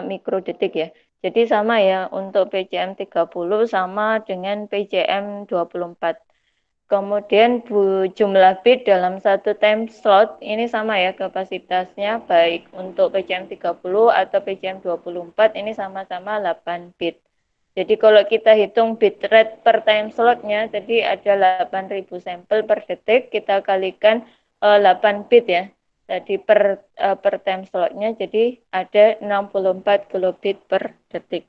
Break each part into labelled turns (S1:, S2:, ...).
S1: mikrodetik ya. Jadi sama ya untuk PCM 30 sama dengan PCM 24. Kemudian jumlah bit dalam satu time slot ini sama ya kapasitasnya baik untuk PCM 30 atau PCM 24 ini sama-sama 8 bit. Jadi kalau kita hitung bit rate per time slotnya, jadi ada 8.000 sampel per detik, kita kalikan 8 bit ya. Jadi per time slotnya jadi ada 64 kilobit per detik.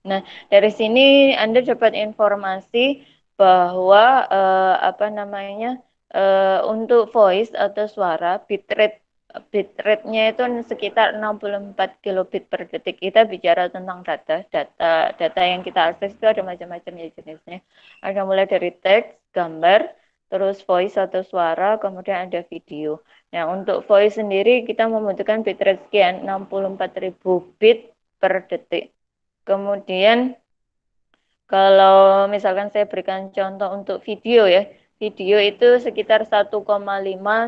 S1: Nah, dari sini Anda dapat informasi bahwa apa namanya untuk voice atau suara bitrate-nya itu sekitar 64 kilobit per detik. Kita bicara tentang data yang kita akses itu ada macam-macam ya jenisnya. Ada mulai dari teks, gambar, terus voice atau suara, kemudian ada video. Nah, untuk voice sendiri kita membutuhkan bitrate sekian 64.000 bit per detik. Kemudian kalau misalkan saya berikan contoh untuk video ya, video itu sekitar 1,5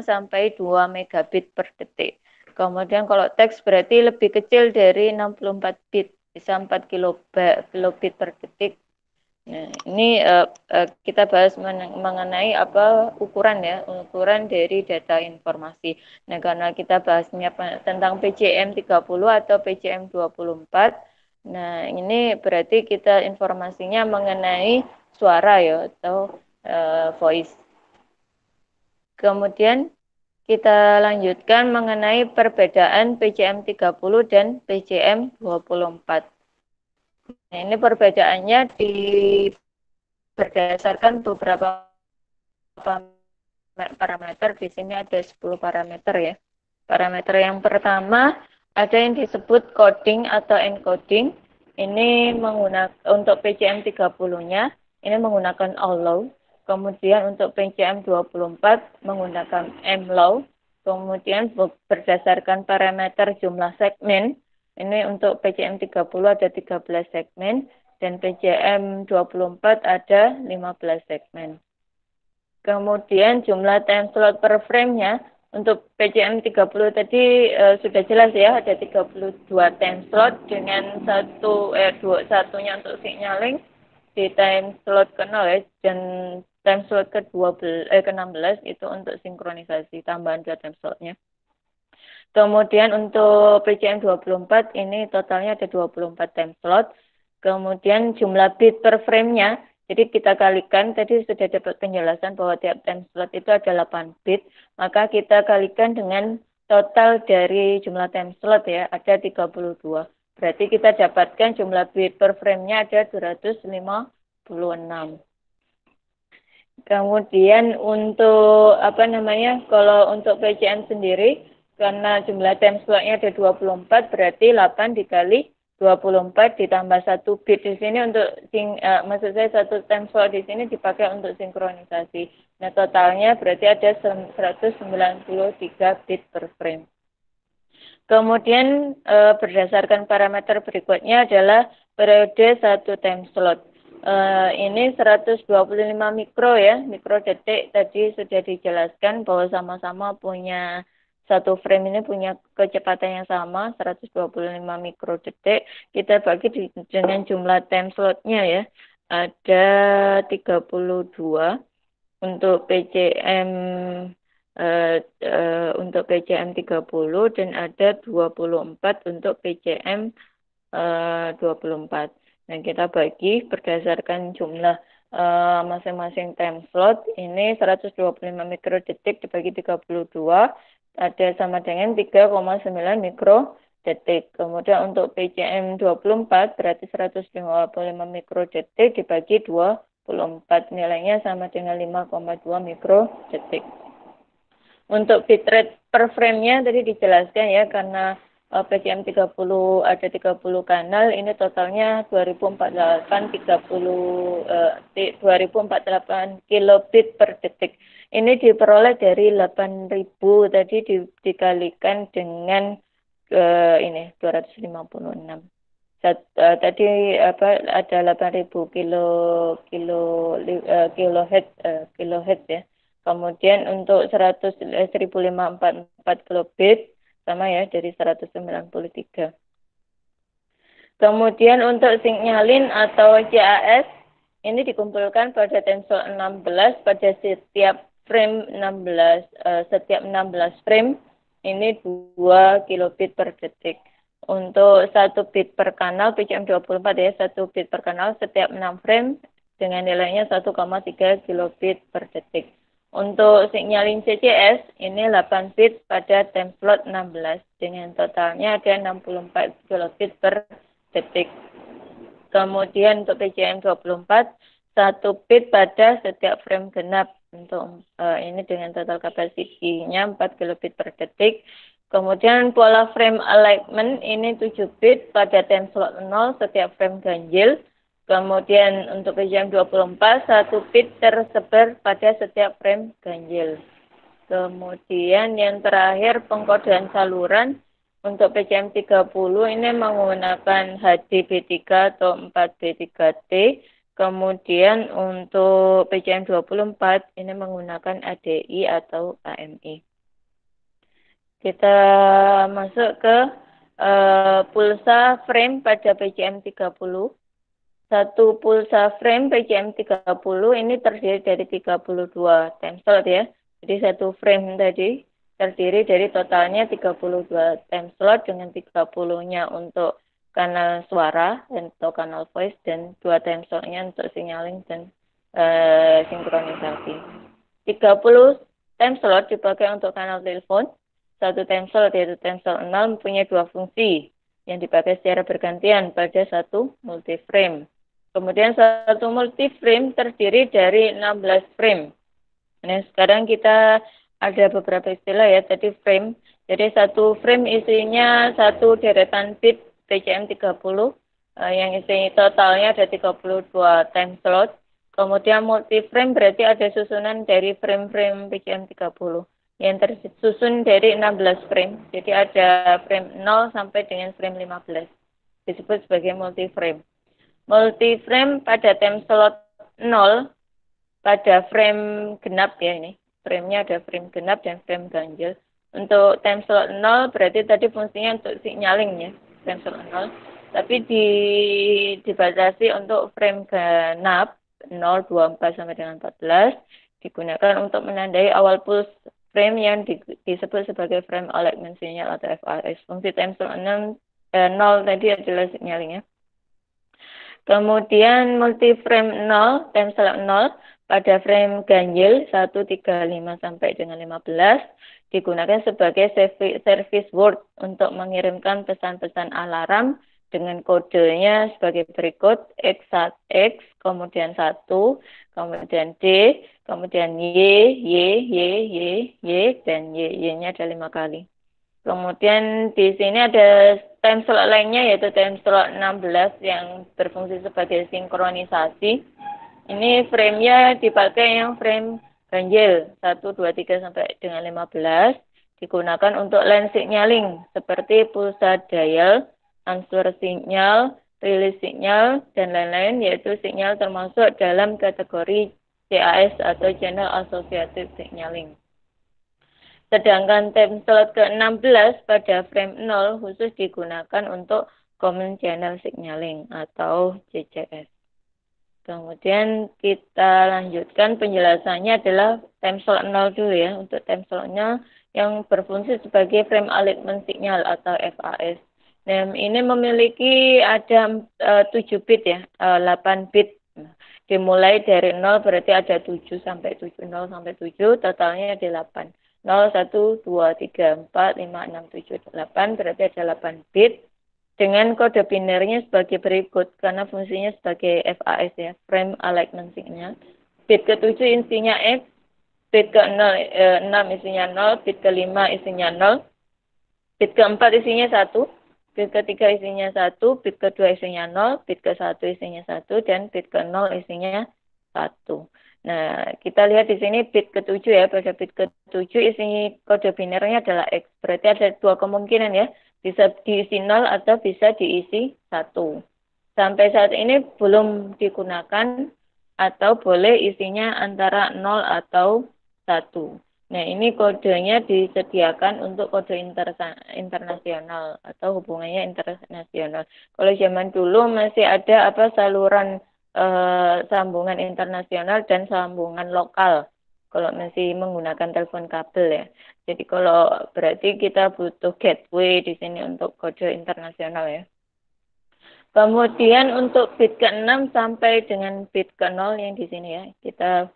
S1: sampai 2 megabit per detik. Kemudian kalau teks berarti lebih kecil dari 64 bit, bisa 4 kilobit per detik. Nah, ini kita bahas mengenai apa ukuran ya, ukuran dari data informasi. Nah, karena kita bahasnya tentang PCM 30 atau PCM 24, nah ini berarti kita informasinya mengenai suara ya atau voice. Kemudian kita lanjutkan mengenai perbedaan PCM 30 dan PCM 24. Nah, ini perbedaannya berdasarkan beberapa parameter. Di sini ada 10 parameter ya. Parameter yang pertama ada yang disebut coding atau encoding. Ini menggunakan untuk PCM 30-nya ini menggunakan allow. Kemudian untuk PCM 24 menggunakan mlow. Kemudian berdasarkan parameter jumlah segmen, ini untuk PCM 30 ada 13 segmen dan PCM 24 ada 15 segmen. Kemudian jumlah time slot per frame-nya untuk PCM 30 tadi sudah jelas ya, ada 32 time slot dengan satunya untuk signaling di time slot ke-0 ya, dan time slot ke-16 itu untuk sinkronisasi, tambahan 2 time slotnya. Kemudian untuk PCM 24 ini totalnya ada 24 time slot. Kemudian jumlah bit per frame-nya, jadi kita kalikan, tadi sudah dapat penjelasan bahwa tiap time slot itu ada 8 bit, maka kita kalikan dengan total dari jumlah time slot ya, ada 32. Berarti kita dapatkan jumlah bit per frame-nya ada 256. Kemudian untuk apa namanya, kalau untuk PCM sendiri, karena jumlah time slot-nya ada 24, berarti 8 dikali 24 ditambah 1 bit di sini untuk maksud saya satu time slot di sini dipakai untuk sinkronisasi. Nah, totalnya berarti ada 193 bit per frame. Kemudian berdasarkan parameter berikutnya adalah periode satu time slot. Ini 125 mikro ya, mikro detik tadi sudah dijelaskan bahwa sama-sama punya satu frame ini punya kecepatan yang sama 125 mikro detik. Kita bagi dengan jumlah time slotnya ya. Ada 32 untuk PCM untuk PCM 30 dan ada 24 untuk PCM 24. Dan kita bagi berdasarkan jumlah masing-masing time slot, ini 125 mikrodetik dibagi 32, ada sama dengan 3,9 mikrodetik. Kemudian untuk PCM 24 berarti 155 mikrodetik dibagi 24, nilainya sama dengan 5,2 mikrodetik. Untuk bitrate per frame-nya tadi dijelaskan ya, karena PCM 30 ada 30 kanal, ini totalnya 2048 kilobit per detik. Ini diperoleh dari 8.000 tadi dikalikan dengan ini 256. Tadi apa ada 8.000 kilohertz ya. Kemudian untuk 1544 kilobit sama ya dari 193. Kemudian untuk signalin atau CAS ini dikumpulkan pada tensor 16 pada setiap frame 16 setiap 16 frame ini 2 kilobit per detik. Untuk 1 bit per kanal PCM24 ya, 1 bit per kanal setiap 6 frame dengan nilainya 1,3 kilobit per detik. Untuk signalin CCS ini 8 bit pada time slot 16 dengan totalnya ada 64 kilobit per detik. Kemudian untuk PCM 24 1 bit pada setiap frame genap untuk ini dengan total kapasitinya 4 kilobit per detik. Kemudian pola frame alignment ini 7 bit pada time slot 0 setiap frame ganjil. Kemudian untuk PCM 24 1 bit tersebar pada setiap frame ganjil. Kemudian yang terakhir pengkodean saluran untuk PCM 30 ini menggunakan HDB3 atau 4B3T. Kemudian untuk PCM 24 ini menggunakan ADI atau AMI. Kita masuk ke pulsa frame pada PCM 30. Satu pulsa frame PCM 30 ini terdiri dari 32 time slot ya. Jadi satu frame tadi terdiri dari totalnya 32 time slot dengan 30-nya untuk kanal suara atau kanal voice dan 2 time slot-nya untuk signaling dan sinkronisasi. 30 time slot dipakai untuk kanal telepon. Satu time slot yaitu time slot 0 mempunyai 2 fungsi yang dipakai secara bergantian pada satu multiframe. Kemudian satu multiframe terdiri dari 16 frame. Nah, sekarang kita ada beberapa istilah ya, tadi frame. Jadi satu frame isinya satu deretan bit PCM 30 yang isi totalnya ada 32 time slot. Kemudian multiframe berarti ada susunan dari frame-frame PCM 30 yang tersusun dari 16 frame. Jadi ada frame 0 sampai dengan frame 15. Disebut sebagai multiframe. Multiframe pada time slot 0 pada frame genap ya ini. Frame-nya ada frame genap dan frame ganjil. Untuk time slot 0 berarti tadi fungsinya untuk signaling ya, time slot 0. Tapi dibatasi untuk frame genap 0, 24 sampai dengan 14 digunakan untuk menandai awal pulse frame yang disebut sebagai frame alignment signal atau FAS. Fungsi time slot 0 tadi adalah signaling ya. Kemudian multiframe 0, time slot 0 pada frame ganjil 1, 3, 5 sampai dengan 15 digunakan sebagai service word untuk mengirimkan pesan-pesan alarm dengan kodenya sebagai berikut X1, X, kemudian 1, kemudian D, kemudian Y, dan Y-nya ada 5 kali. Kemudian di sini ada time slot lainnya yaitu time slot 16 yang berfungsi sebagai sinkronisasi. Ini frame-nya dipakai yang frame ganjil 1, 2, 3 sampai dengan 15 digunakan untuk line signaling seperti pulsa dial, transfer signal, release signal, dan lain-lain yaitu signal termasuk dalam kategori CAS atau Channel Associated Signaling. Sedangkan time slot ke-16 pada frame 0 khusus digunakan untuk Common Channel Signaling atau CCS. Kemudian kita lanjutkan penjelasannya adalah time slot 0 dulu ya. Untuk time slotnya yang berfungsi sebagai frame alignment signal atau FAS. Nah, ini memiliki ada 7 bit ya, 8 bit. Dimulai dari 0 berarti ada 7 sampai 7, 0 sampai 7, totalnya ada 8. 0, 1, 2, 3, 4, 5, 6, 7, 8 berarti ada 8 bit dengan kode binernya sebagai berikut karena fungsinya sebagai FAS ya, frame alignment signal. Bit ke-7 isinya X, bit ke-6 isinya 0, bit ke-5 isinya 0, bit ke-4 isinya 1, bit ke-3 isinya 1, bit ke-2 isinya 0, bit ke-1 isinya 1, dan bit ke-0 isinya 1. Nah, kita lihat di sini bit ke-7 ya, pada bit ke-7 isi kode binernya adalah X. Berarti ada 2 kemungkinan ya, bisa diisi 0 atau bisa diisi 1. Sampai saat ini belum digunakan atau boleh isinya antara 0 atau 1. Nah, ini kodenya disediakan untuk kode internasional atau hubungannya internasional. Kalau zaman dulu masih ada apa saluran sambungan internasional dan sambungan lokal. Kalau masih menggunakan telepon kabel ya. Jadi kalau berarti kita butuh gateway di sini untuk kode internasional ya. Kemudian untuk bit ke-6 sampai dengan bit ke-0 yang di sini ya. Kita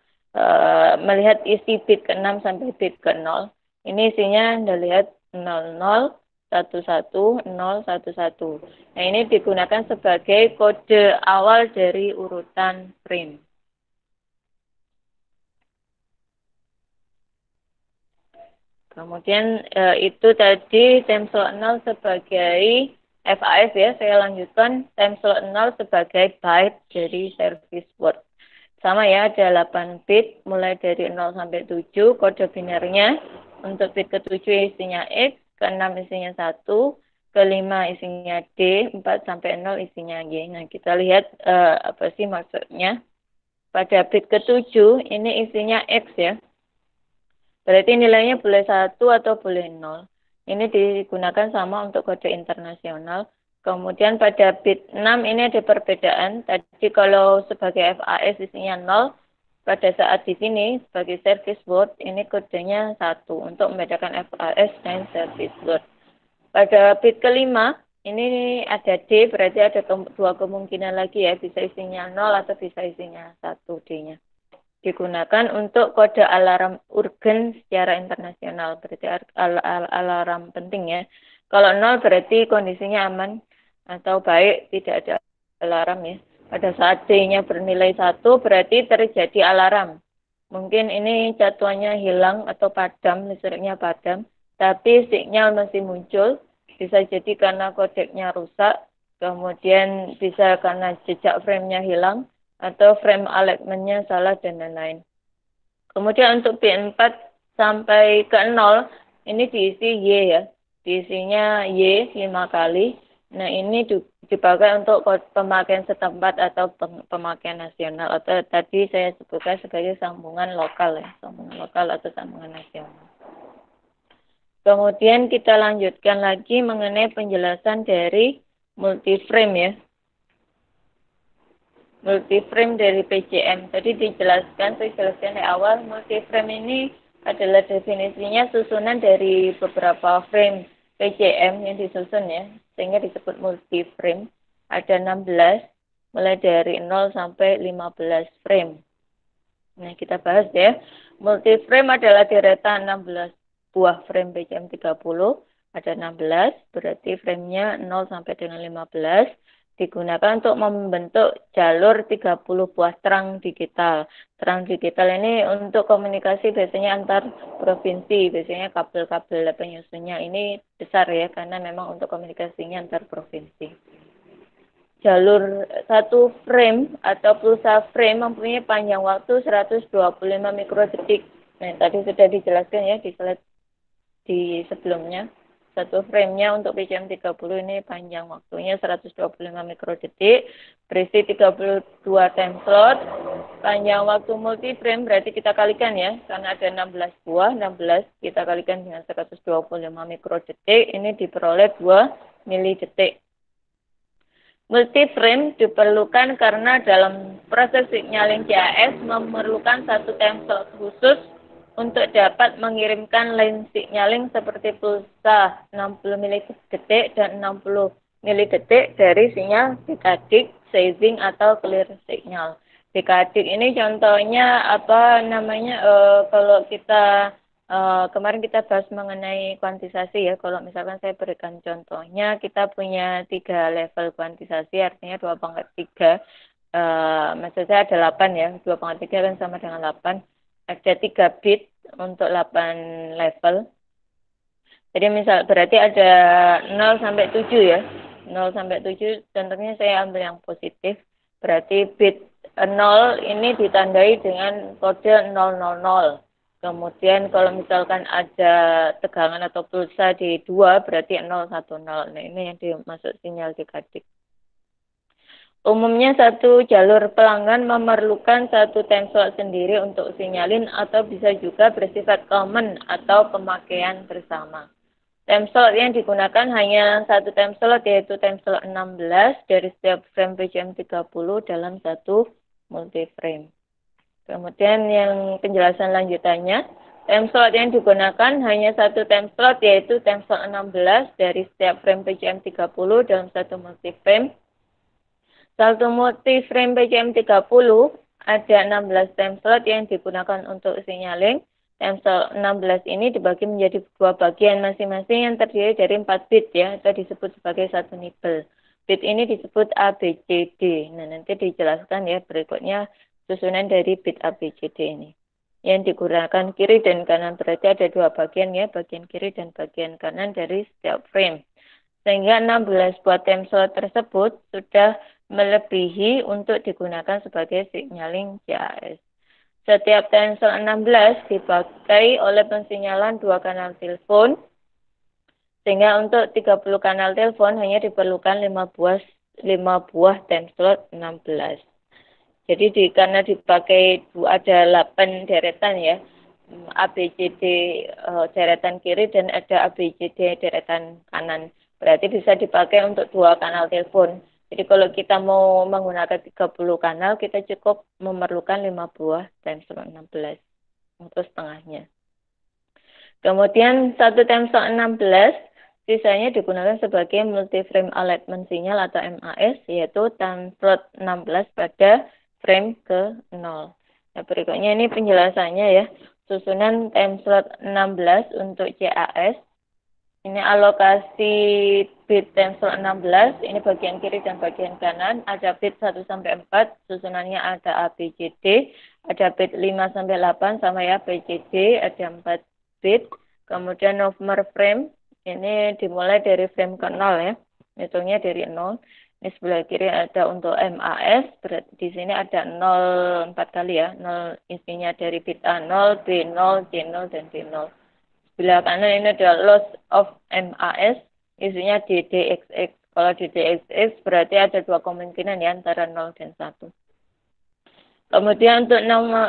S1: melihat isi bit ke-6 sampai bit ke-0. Ini isinya Anda lihat 00, 11, 011. Nah, ini digunakan sebagai kode awal dari urutan frame. Kemudian itu tadi time slot 0 sebagai FAS ya, saya lanjutkan time slot 0 sebagai byte dari service word. Sama ya, ada 8 bit mulai dari 0 sampai 7, kode binernya. Untuk bit ke-7 isinya X, ke-6 isinya 1, ke-5 isinya D, 4 sampai 0 isinya Y. Nah, kita lihat apa sih maksudnya. Pada bit ke-7 ini isinya X ya. Berarti nilainya boleh 1 atau boleh 0. Ini digunakan sama untuk kode internasional. Kemudian pada bit 6 ini ada perbedaan. Tadi kalau sebagai FAS isinya 0, pada saat di sini sebagai service word ini kodenya 1 untuk membedakan FAS dan service word. Pada bit kelima ini ada D, berarti ada dua kemungkinan lagi ya, bisa isinya 0 atau bisa isinya 1 D-nya. Digunakan untuk kode alarm urgen secara internasional, berarti alarm penting ya. Kalau 0 berarti kondisinya aman atau baik, tidak ada alarm ya. Pada saat D-nya bernilai 1 berarti terjadi alarm. Mungkin ini catuannya hilang atau padam, listriknya padam, tapi sinyal masih muncul. Bisa jadi karena kodeknya rusak, kemudian bisa karena jejak frame-nya hilang, atau frame alignment-nya salah dan lain-lain. Kemudian untuk B4 sampai ke 0, ini diisi Y ya. Diisinya Y 5 kali. Nah, ini dipakai untuk pemakaian setempat atau pemakaian nasional. Atau tadi saya sebutkan sebagai sambungan lokal ya. Sambungan lokal atau sambungan nasional. Kemudian kita lanjutkan lagi mengenai penjelasan dari multiframe ya. Multiframe dari PCM. Tadi dijelaskan, saya jelaskan di awal, multiframe ini adalah definisinya susunan dari beberapa frame PCM yang disusun ya, sehingga disebut multiframe. Ada 16, mulai dari 0 sampai 15 frame. Nah, kita bahas ya. Multiframe adalah deretan 16 buah frame PCM 30. Ada 16, berarti framenya 0 sampai dengan 15. Digunakan untuk membentuk jalur 30 buah terang digital. Terang digital ini untuk komunikasi biasanya antar provinsi, biasanya kabel-kabel penyusunnya ini besar ya, karena memang untuk komunikasinya antar provinsi. Jalur satu frame atau pulsa frame mempunyai panjang waktu 125 mikrodetik. Nah, tadi sudah dijelaskan ya di slide di sebelumnya. Satu frame-nya untuk PCM 30 ini panjang waktunya 125 mikrodetik, berisi 32 time slot. Panjang waktu multiframe berarti kita kalikan ya, karena ada 16 buah, 16 kita kalikan dengan 125 mikrodetik, ini diperoleh 2 milidetik. Multiframe diperlukan karena dalam proses signaling CAS memerlukan satu time slot khusus untuk dapat mengirimkan line signaling seperti pulsa 60 milidetik dan 60 milidetik dari sinyal dekadik, phasing atau clear signal. Dekadik ini contohnya apa namanya kalau kita kemarin kita bahas mengenai kuantisasi ya. Kalau misalkan saya berikan contohnya, kita punya 3 level kuantisasi, artinya 2/3. Maksud saya ada 8 ya. 2/3 kan sama dengan 8. Ada 3 bit untuk 8 level. Jadi misal berarti ada 0 sampai 7 ya. 0 sampai 7 contohnya saya ambil yang positif. Berarti bit 0 ini ditandai dengan kode 000. Kemudian kalau misalkan ada tegangan atau pulsa di 2 berarti 010. Nah, ini yang dimaksud sinyal dekadik. Umumnya satu jalur pelanggan memerlukan satu time slot sendiri untuk sinyalin atau bisa juga bersifat common atau pemakaian bersama. Time slot yang digunakan hanya satu time slot yaitu time slot 16 dari setiap frame PCM 30 dalam satu multi-frame. Kemudian yang penjelasan lanjutannya, time slot yang digunakan hanya satu time slot yaitu time slot 16 dari setiap frame PCM 30 dalam satu multi-frame. Satu multi-frame PCM 30 ada 16 time slot yang digunakan untuk signaling. Time slot 16 ini dibagi menjadi dua bagian masing-masing yang terdiri dari 4 bit ya, atau disebut sebagai satu nibel. Bit ini disebut A, B, C, D. Nah, nanti dijelaskan ya berikutnya susunan dari bit A, B, C, D ini. Yang digunakan kiri dan kanan berarti ada dua bagian ya, bagian kiri dan bagian kanan dari setiap frame. Sehingga 16 buah time slot tersebut sudah melebihi untuk digunakan sebagai signaling CAS. Setiap time slot 16 dipakai oleh pensinyalan dua kanal telepon, sehingga untuk 30 kanal telepon hanya diperlukan 5 buah time slot 16. Jadi karena dipakai ada 8 deretan ya, ABCD deretan kiri dan ada ABCD deretan kanan. Berarti bisa dipakai untuk dua kanal telepon. Jadi kalau kita mau menggunakan 30 kanal, kita cukup memerlukan 5 buah time slot 16 untuk setengahnya. Kemudian satu time slot 16 sisanya digunakan sebagai multi-frame alignment sinyal atau MAS, yaitu time slot 16 pada frame ke-0. Nah, berikutnya ini penjelasannya ya. Susunan time slot 16 untuk CAS. Ini alokasi bit time slot 16, ini bagian kiri dan bagian kanan. Ada bit 1 sampai 4, susunannya ada A, B, C, D. Ada bit 5 sampai 8 sama ya B, C, D, ada 4 bit. Kemudian nomor frame, ini dimulai dari frame ke-0 ya. Hitungnya dari 0. Ini sebelah kiri ada untuk MAS, berarti di sini ada 0 4 kali ya. 0 isinya dari bit A 0, B 0, C 0, dan D 0. Sebelah kanan ini adalah loss of MAS, isinya DDXX. Kalau DDXX berarti ada dua kemungkinan ya, antara 0 dan 1. Kemudian untuk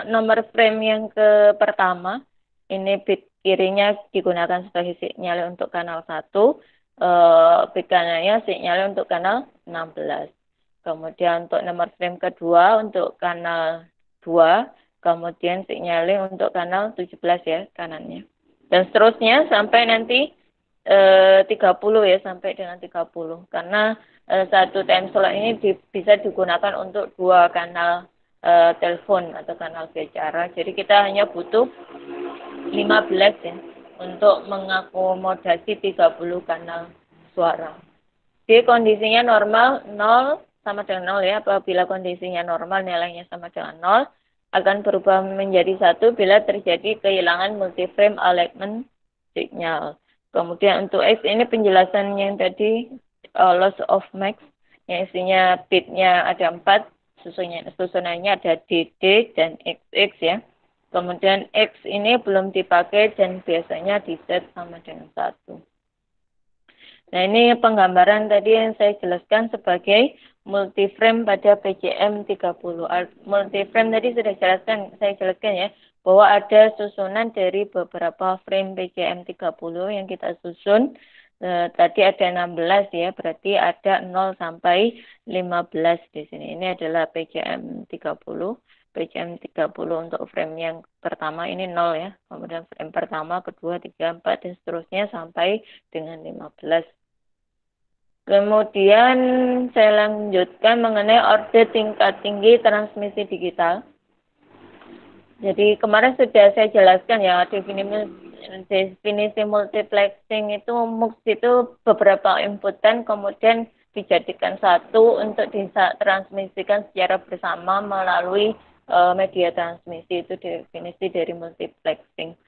S1: nomor frame yang pertama, ini bit kirinya digunakan sebagai sinyal untuk kanal 1, bit kanannya sinyal untuk kanal 16. Kemudian untuk nomor frame kedua untuk kanal 2, kemudian sinyal untuk kanal 17 ya kanannya. Dan seterusnya sampai nanti 30 ya, sampai dengan 30. Karena satu time slot ini bisa digunakan untuk dua kanal telepon atau kanal bicara. Jadi kita hanya butuh 15 ya untuk mengakomodasi 30 kanal suara. Jadi kondisinya normal 0 sama dengan 0 ya. Apabila kondisinya normal nilainya sama dengan 0, akan berubah menjadi 1 bila terjadi kehilangan multiframe alignment signal. Kemudian untuk X ini penjelasan yang tadi loss of max, yang isinya bitnya ada 4, susunannya ada DD dan XX ya. Kemudian X ini belum dipakai dan biasanya di set sama dengan 1. Nah, ini penggambaran tadi yang saya jelaskan sebagai multiframe pada PCM 30. Multiframe tadi sudah saya jelaskan ya, bahwa ada susunan dari beberapa frame PCM 30 yang kita susun. Tadi ada 16 ya, berarti ada 0 sampai 15 di sini. Ini adalah PCM 30. PCM 30 untuk frame yang pertama ini 0 ya. Kemudian frame pertama, kedua, 3, 4, dan seterusnya sampai dengan 15. Kemudian saya lanjutkan mengenai order tingkat tinggi transmisi digital. Jadi kemarin sudah saya jelaskan ya, definisi multiplexing itu MUX itu beberapa inputan kemudian dijadikan satu untuk ditransmisikan secara bersama melalui media transmisi. Itu definisi dari multiplexing.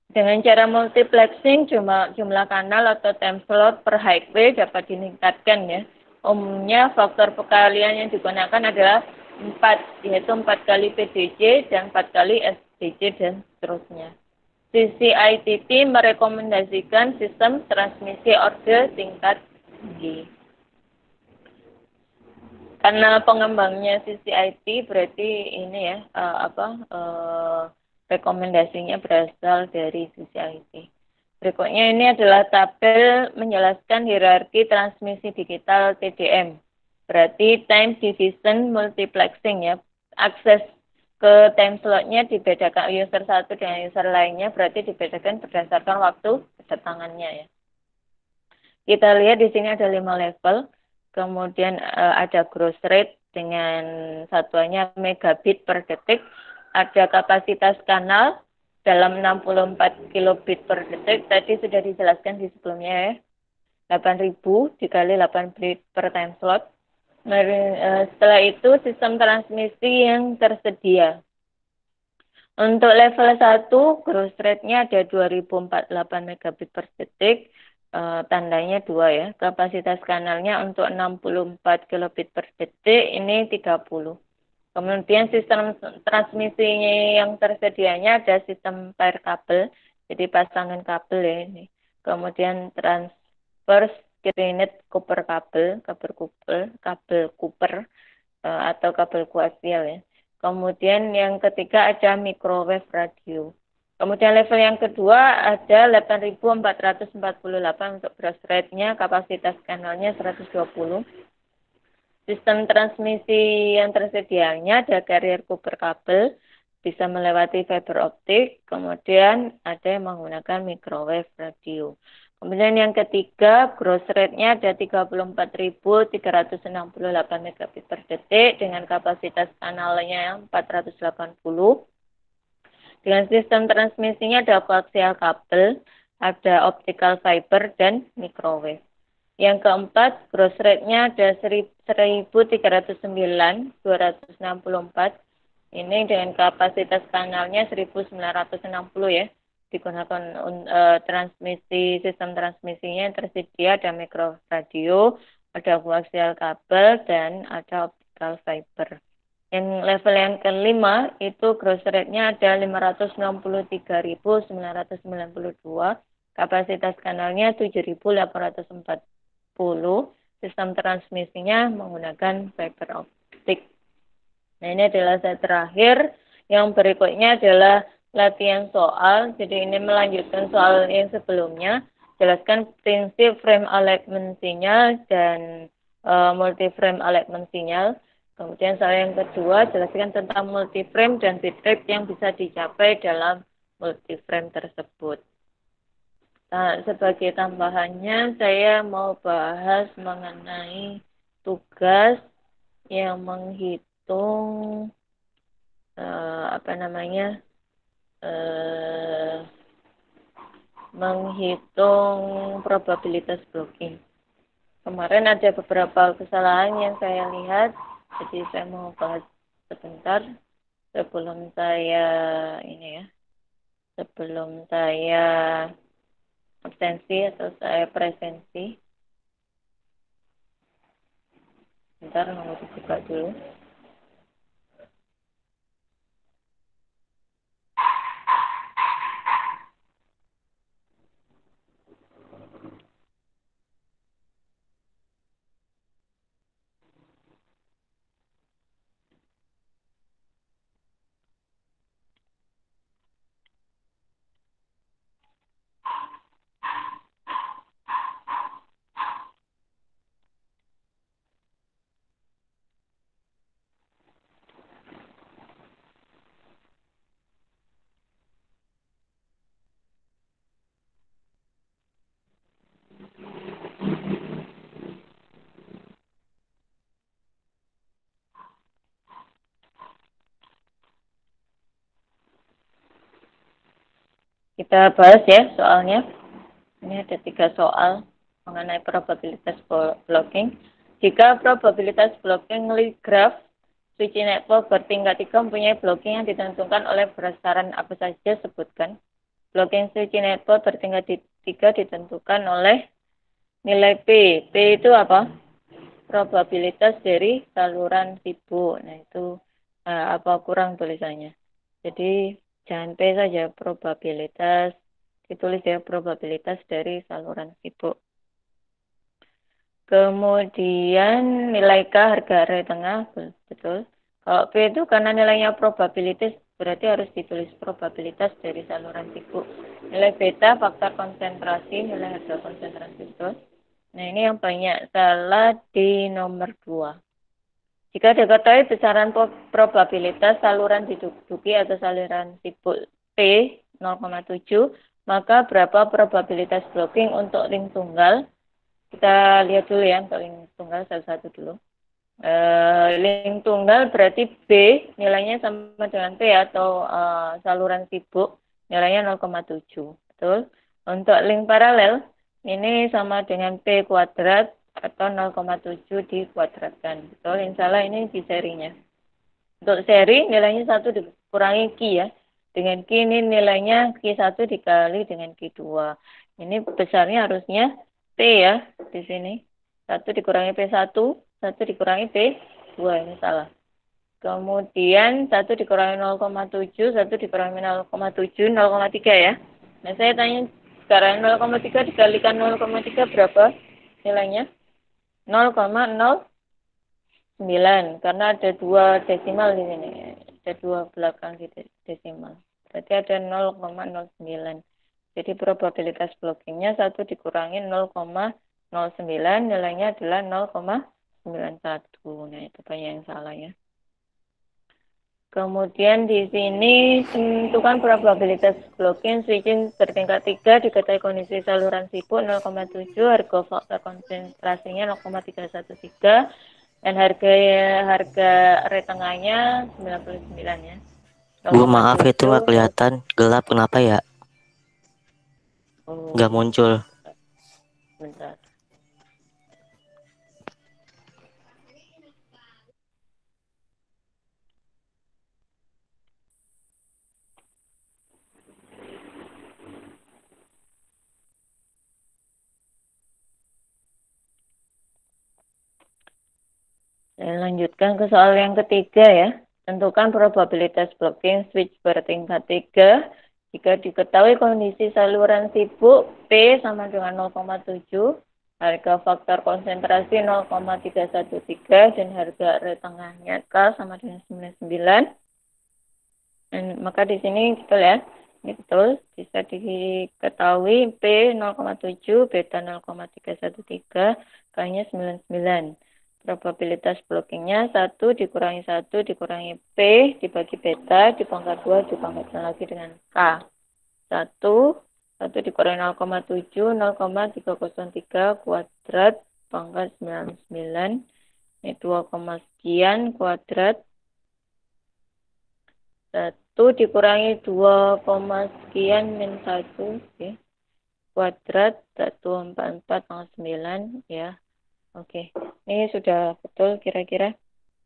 S1: Dengan cara multiplexing, jumlah kanal atau time slot per highway dapat meningkatkan ya. Umumnya faktor perkalian yang digunakan adalah 4, yaitu 4 kali PDJ dan 4 kali SDJ dan seterusnya. CCITT merekomendasikan sistem transmisi order tingkat tinggi. Karena pengembangnya CCIT berarti ini ya rekomendasinya berasal dari CCIT. Berikutnya ini adalah tabel menjelaskan hierarki transmisi digital TDM. Berarti time division multiplexing ya. Akses ke time slotnya dibedakan user satu dengan user lainnya, berarti dibedakan berdasarkan waktu kedatangannya ya. Kita lihat di sini ada 5 level. Kemudian ada growth rate dengan satuannya megabit per detik. Ada kapasitas kanal dalam 64 kilobit per detik. Tadi sudah dijelaskan di sebelumnya ya. 8.000 dikali 8 bit per time slot. Setelah itu sistem transmisi yang tersedia. Untuk level 1, growth rate-nya ada 2048 megabit per detik. Tandanya 2 ya. Kapasitas kanalnya untuk 64 kilobit per detik ini 30. Kemudian sistem transmisinya yang tersedianya ada sistem pair kabel, jadi pasangan kabel ya ini. Kemudian transverse screened Cooper kabel, kabel Cooper atau kabel koaksial ya. Kemudian yang ketiga ada microwave radio. Kemudian level yang kedua ada 8.448 untuk growth rate-nya, kapasitas kanalnya 120. Sistem transmisi yang tersedianya ada carrier Cooper kabel, bisa melewati fiber optik, kemudian ada yang menggunakan microwave radio. Kemudian yang ketiga, growth rate-nya ada 34.368 megabit per detik dengan kapasitas kanalnya 480. Dengan sistem transmisinya ada koaksial kabel, ada optical fiber, dan microwave. Yang keempat, growth rate-nya ada 1.309.264. Ini dengan kapasitas kanalnya 1.960 ya. Digunakan transmisi, sistem transmisinya yang tersedia ada micro radio, ada koaksial kabel, dan ada optical fiber. Yang level yang kelima itu growth rate-nya ada 563.992. Kapasitas kanalnya 7.840. Sistem transmisinya menggunakan fiber optik. Nah, ini adalah slide terakhir. Yang berikutnya adalah latihan soal. Jadi ini melanjutkan soal yang sebelumnya. Jelaskan prinsip frame alignment sinyal dan multi-frame alignment sinyal. Kemudian soal yang kedua, jelaskan tentang multi-frame dan bit rate yang bisa dicapai dalam multi-frame tersebut. Nah, sebagai tambahannya, saya mau bahas mengenai tugas yang menghitung menghitung probabilitas blocking. Kemarin ada beberapa kesalahan yang saya lihat, jadi saya mau bahas sebentar sebelum saya absensi atau saya presensi. Bentar, nunggu dibuka dulu. Kita bahas ya soalnya. Ini ada 3 soal mengenai probabilitas blocking. Jika probabilitas blocking graph switching network bertingkat 3 mempunyai blocking yang ditentukan oleh berdasarkan apa saja, sebutkan. Blocking switching network bertingkat 3 ditentukan oleh nilai P. P itu apa? Probabilitas dari saluran fibo. Nah, itu apa kurang tulisannya. Jadi jangan P saja, probabilitas, ditulis ya, probabilitas dari saluran fibo. Kemudian nilai K harga array tengah, betul. Kalau P itu karena nilainya probabilitas, berarti harus ditulis probabilitas dari saluran sibuk. Nilai beta faktor konsentrasi, nilai harga konsentrasi, betul. Nah ini yang banyak salah di nomor 2. Jika diketahui besaran probabilitas saluran diduduki atau saluran sibuk P 0,7, maka berapa probabilitas blocking untuk link tunggal? Kita lihat dulu ya untuk link tunggal satu-satu dulu. Link tunggal berarti B nilainya sama dengan P atau saluran sibuk nilainya 0,7. Betul. Untuk link paralel ini sama dengan P kuadrat atau 0,7 dikuadratkan. Betul. Insya Allah ini di serinya. Untuk seri nilainya 1 dikurangi Q ya. Dengan Q ini nilainya Q1 dikali dengan Q2. Ini besarnya harusnya P ya di sini. 1 dikurangi P1, 1 dikurangi P2, ini salah. Kemudian 1 dikurangi 0,7, 1 dikurangi 0,7, 0,3 ya. Nah saya tanya sekarang 0,3 dikalikan 0,3 berapa nilainya? 0,09 karena ada 2 desimal di sini. Ada 2 belakang di desimal. Berarti ada 0,09. Jadi probabilitas blockingnya 1 dikurangi 0,09 nilainya adalah 0,91. Nah itu banyak yang salah ya. Kemudian di sini tentukan probabilitas blocking switching bertingkat 3 diketahui kondisi saluran sibuk 0,7, harga faktor konsentrasinya 0,313 dan harga array tengahnya 99 ya.
S2: Bu, maaf itu nggak kelihatan, gelap kenapa ya? Nggak muncul.
S1: Bentar. Saya lanjutkan ke soal yang ketiga ya. Tentukan probabilitas blocking switch bertingkat 3 jika diketahui kondisi saluran sibuk P sama dengan 0,7, harga faktor konsentrasi 0,313 dan harga array tengahnya K sama dengan 99. Dan maka di sini betul ya. Ini betul, bisa diketahui P 0,7, beta 0,313, K-nya 99. Probabilitas blockingnya 1 dikurangi 1 dikurangi P dibagi beta dipangkat 2 dipangkatkan lagi dengan K. 1 dikurangi 0,7 0,303 kuadrat pangkat 99 ini 2, sekian kuadrat 1 dikurangi 2, sekian min 1 okay. Kuadrat 144,9 ya. Oke, ini sudah betul kira-kira.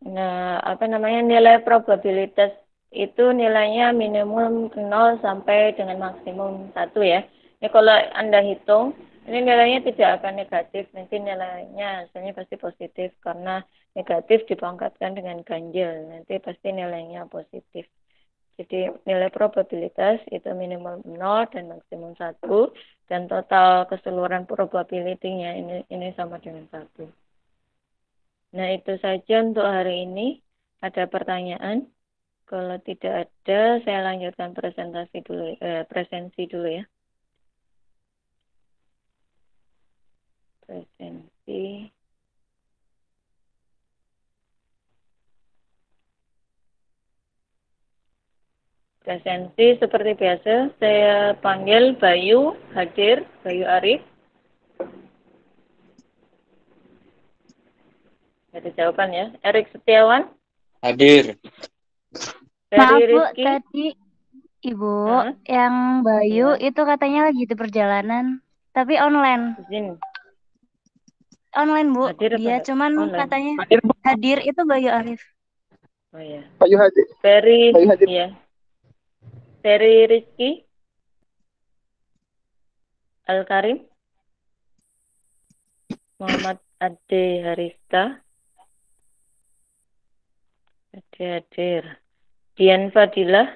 S1: Nah, apa namanya nilai probabilitas itu nilainya minimum 0 sampai dengan maksimum 1 ya. Ini kalau Anda hitung, ini nilainya tidak akan negatif, nanti nilainya hasilnya pasti positif karena negatif dipangkatkan dengan ganjil, nanti pasti nilainya positif. Jadi nilai probabilitas itu minimum 0 dan maksimum 1 dan total keseluruhan probability-nya ini sama dengan 1. Nah, itu saja untuk hari ini. Ada pertanyaan? Kalau tidak ada, saya lanjutkan presensi dulu ya. Presensi. Presensi seperti biasa, saya panggil Bayu hadir, Bayu Arif. Ada jawaban ya. Erik Setiawan.
S3: Hadir.
S4: Maaf Bu, tadi Ibu yang Bayu
S1: iya.
S4: itu katanya lagi di perjalanan, tapi online.
S1: Izin.
S4: Online Bu,
S1: Hadir
S4: dia cuman
S1: online?
S4: Katanya
S3: hadir
S4: itu Bayu Arif.
S1: Oh iya.
S3: Bayu hadir.
S1: Bayu hadir. Iya. Ferry Rizky. Al-Karim. Muhammad Ade Harista. Hadir. Dian Fadilah.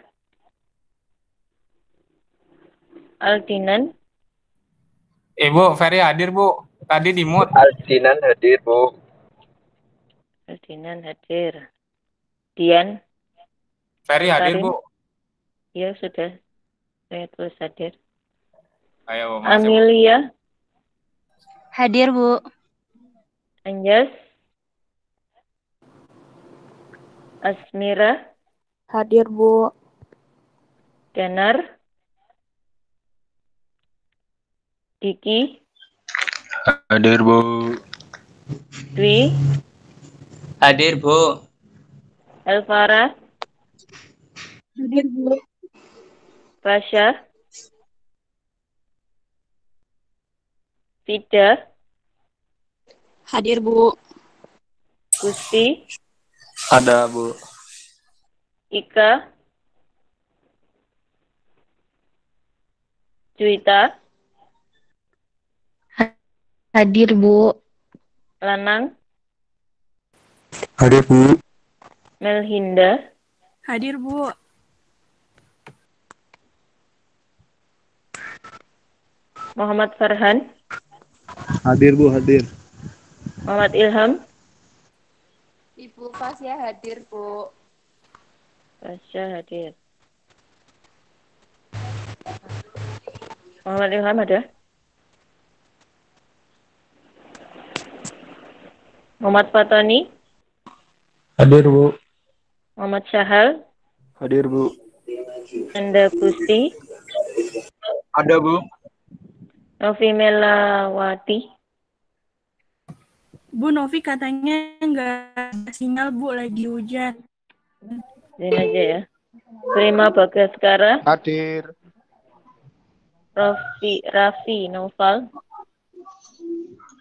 S1: Aldinan.
S3: Bu, Ferry hadir Bu. Tadi di mute.
S5: Aldinan hadir, Bu.
S1: Ferdinand hadir. Dian.
S3: Ferry hadir,
S1: Karim.
S3: Bu.
S1: Ya sudah. Saya tulis hadir.
S3: Ayo, Mas.
S1: Amelia.
S4: Hadir, Bu.
S1: Anjas. Asmira.
S6: Hadir, Bu.
S1: Danar. Diki.
S7: Hadir, Bu.
S1: Dwi.
S7: Hadir, Bu.
S1: Elvara.
S6: Hadir, Bu.
S1: Rasya. Fida.
S6: Hadir, Bu.
S1: Gusti.
S7: Ada, Bu.
S1: Ika. Juwita.
S4: Hadir, Bu.
S1: Lanang.
S7: Hadir, Bu.
S1: Melhinda.
S6: Hadir, Bu.
S1: Muhammad Farhan.
S7: Hadir, Bu. Hadir.
S1: Muhammad Ilham.
S6: Ibu Fasya hadir, Bu.
S1: Rasya hadir. Muhammad Ilham ada? Muhammad Fatoni.
S7: Hadir, Bu.
S1: Muhammad Syahal.
S7: Hadir, Bu.
S1: Anda Gusti.
S7: Ada, Bu.
S1: Novi Melawati.
S6: Bu, Novi katanya nggak ada sinyal, Bu. Lagi hujan.
S1: Ini aja ya. Prima Bagaskara.
S7: Hadir.
S1: Raffi Noval.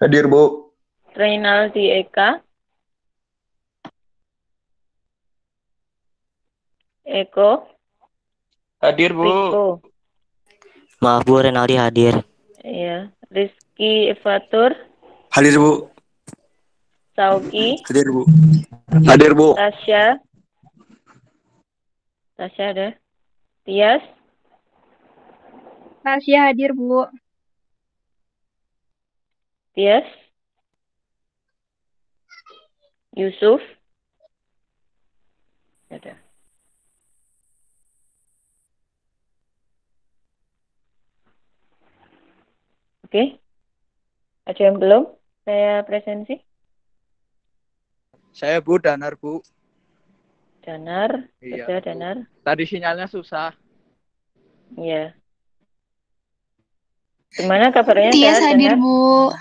S7: Hadir, Bu.
S1: Reynaldi Eka. Eko.
S7: Hadir, Bu.
S1: Riko.
S2: Maaf Bu, Renaldi hadir.
S1: Ya. Rizky Evatur.
S7: Hadir, Bu.
S1: Sauki.
S7: Hadir, Bu. Hadir, Bu.
S1: Tasya. Tasya ada. Tias.
S4: Tasya hadir, Bu.
S1: Tias. Yusuf. Ada. Oke. Ada yang belum? Saya presensi.
S8: Saya Bu Danar, Bu.
S1: Danar.
S8: Iya.
S1: Sudah Danar.
S8: Tadi sinyalnya susah.
S1: Iya. Gimana kabarnya?
S4: Tias
S1: Sehat,
S4: hadir,
S1: Danar?
S4: Bu.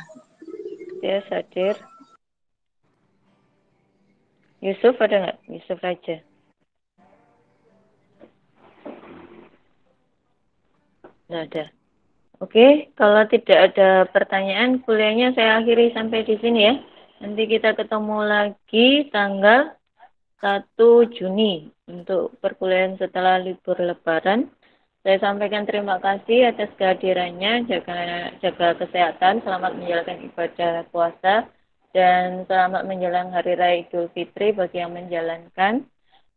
S1: Tias hadir. Yusuf ada nggak? Yusuf Raja. Nggak ada. Oke, kalau tidak ada pertanyaan, kuliahnya saya akhiri sampai di sini ya. Nanti kita ketemu lagi tanggal 1 Juni untuk perkuliahan setelah libur Lebaran. Saya sampaikan terima kasih atas kehadirannya, jaga kesehatan, selamat menjalankan ibadah puasa, dan selamat menjelang Hari Raya Idul Fitri bagi yang menjalankan.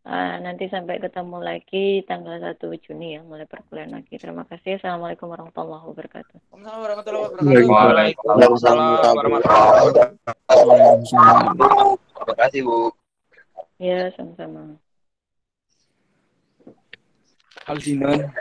S1: Nanti sampai ketemu lagi tanggal 1 Juni ya, mulai perkuliahan lagi. Terima kasih. Assalamualaikum warahmatullahi wabarakatuh.
S3: Waalaikumsalam warahmatullahi wabarakatuh.
S5: Terima kasih, Bu.
S1: Ya, sama-sama.
S7: Aldinan.